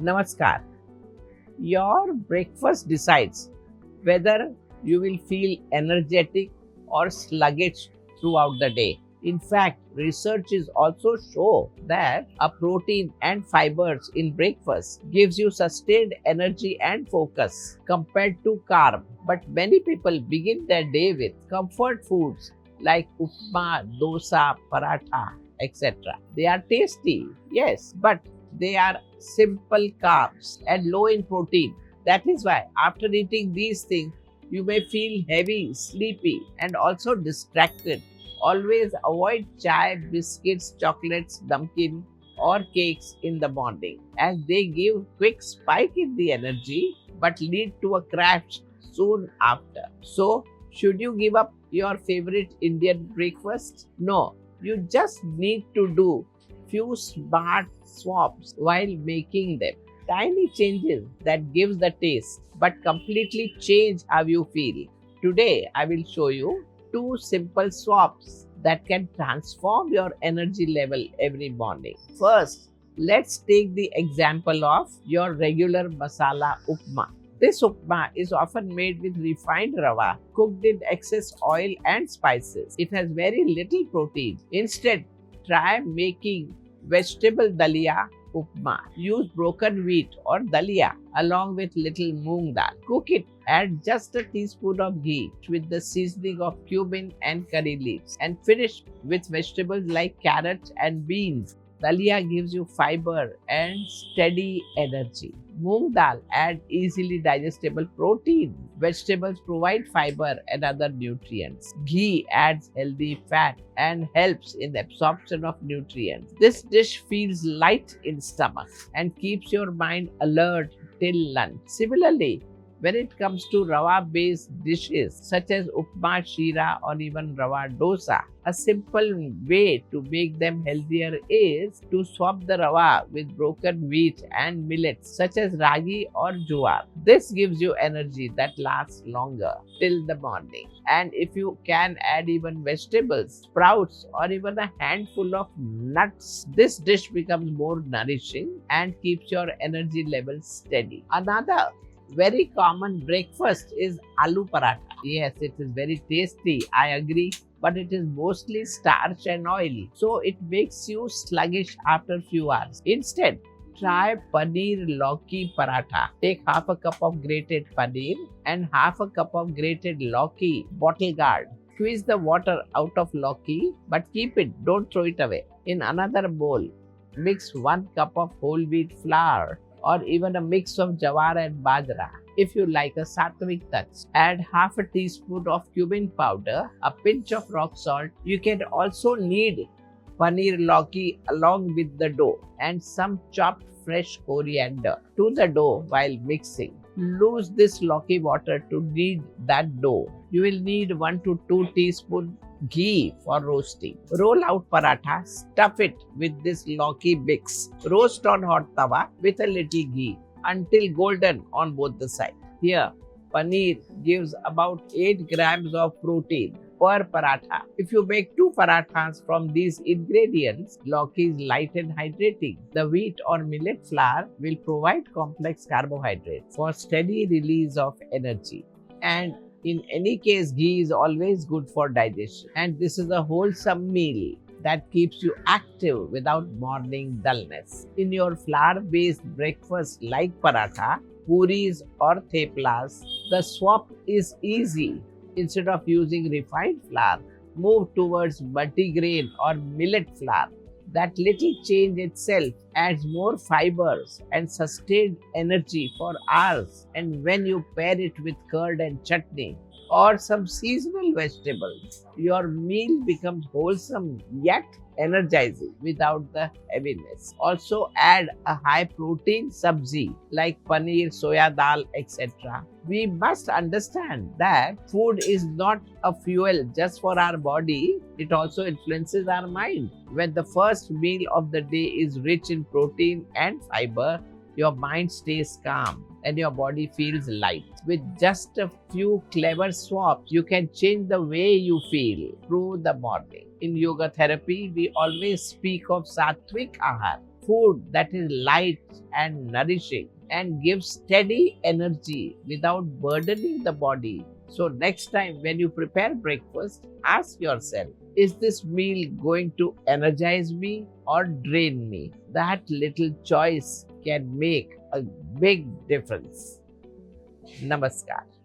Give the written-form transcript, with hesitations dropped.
Namaskar. Your breakfast decides whether you will feel energetic or sluggish throughout the day. In fact, researches also show that a protein and fibers in breakfast gives you sustained energy and focus compared to carb. But many people begin their day with comfort foods like upma, dosa, paratha, etc. They are tasty, yes, but they are simple carbs and low in protein. That is why after eating these things, you may feel heavy, sleepy, and also distracted. Always avoid chai, biscuits, chocolates, namkeen, or cakes in the morning, as they give quick spike in the energy but lead to a crash soon after. So, should you give up your favorite Indian breakfast? No, you just need to do few smart swaps while making them. Tiny changes that gives the taste but completely change how you feel. Today I will show you two simple swaps that can transform your energy level every morning. First, let's take the example of your regular masala upma. This upma is often made with refined rava, cooked in excess oil and spices. It has very little protein. Instead, try making vegetable dalia upma. Use broken wheat or dalia along with little moong dal. Cook it. Add just a teaspoon of ghee with the seasoning of cumin and curry leaves and finish with vegetables like carrots and beans. Dalia gives you fiber and steady energy. Moong dal adds easily digestible protein. Vegetables provide fiber and other nutrients. Ghee adds healthy fat and helps in the absorption of nutrients. This dish feels light in stomach and keeps your mind alert till lunch. Similarly, when it comes to rava-based dishes such as upma, shira, or even rava dosa, a simple way to make them healthier is to swap the rava with broken wheat and millets such as ragi or jowar. This gives you energy that lasts longer till the morning. And if you can add even vegetables, sprouts, or even a handful of nuts, this dish becomes more nourishing and keeps your energy level steady. Another very common breakfast is aloo paratha. Yes, it is very tasty, I agree, but it is mostly starch and oil, so it makes you sluggish after few hours. Instead, try Paneer Lauki Paratha. Take half a cup of grated paneer and half a cup of grated lauki bottle gourd. Squeeze the water out of lauki, but keep it, don't throw it away. In another bowl, mix 1 cup of whole wheat flour or even a mix of jowar and bajra. If you like a sattvic touch, add half a teaspoon of cumin powder, a pinch of rock salt. You can also knead paneer lauki along with the dough and some chopped fresh coriander to the dough while mixing. Lose this lauki water to knead that dough. You will need 1 to 2 teaspoons ghee for roasting. Roll out paratha, stuff it with this lauki mix. Roast on hot tawa with a little ghee until golden on both the sides. Here, paneer gives about 8 grams of protein per paratha. If you make 2 parathas from these ingredients, lauki is light and hydrating. The wheat or millet flour will provide complex carbohydrates for steady release of energy. And in any case, ghee is always good for digestion, and this is a wholesome meal that keeps you active without morning dullness. In your flour-based breakfast like paratha, puris or theplas, the swap is easy. Instead of using refined flour, move towards multigrain or millet flour. That little change itself adds more fibers and sustained energy for hours. And when you pair it with curd and chutney or some seasonal vegetables, your meal becomes wholesome yet energizing without the heaviness. Also add a high protein sabzi like paneer, soya dal, etc. We must understand that food is not a fuel just for our body, it also influences our mind. When the first meal of the day is rich in protein and fiber, your mind stays calm and your body feels light. With just a few clever swaps, you can change the way you feel through the morning. In yoga therapy, we always speak of sattvic ahar, food that is light and nourishing and gives steady energy without burdening the body. So, next time when you prepare breakfast, ask yourself, is this meal going to energize me or drain me? That little choice can make a big difference. Namaskar.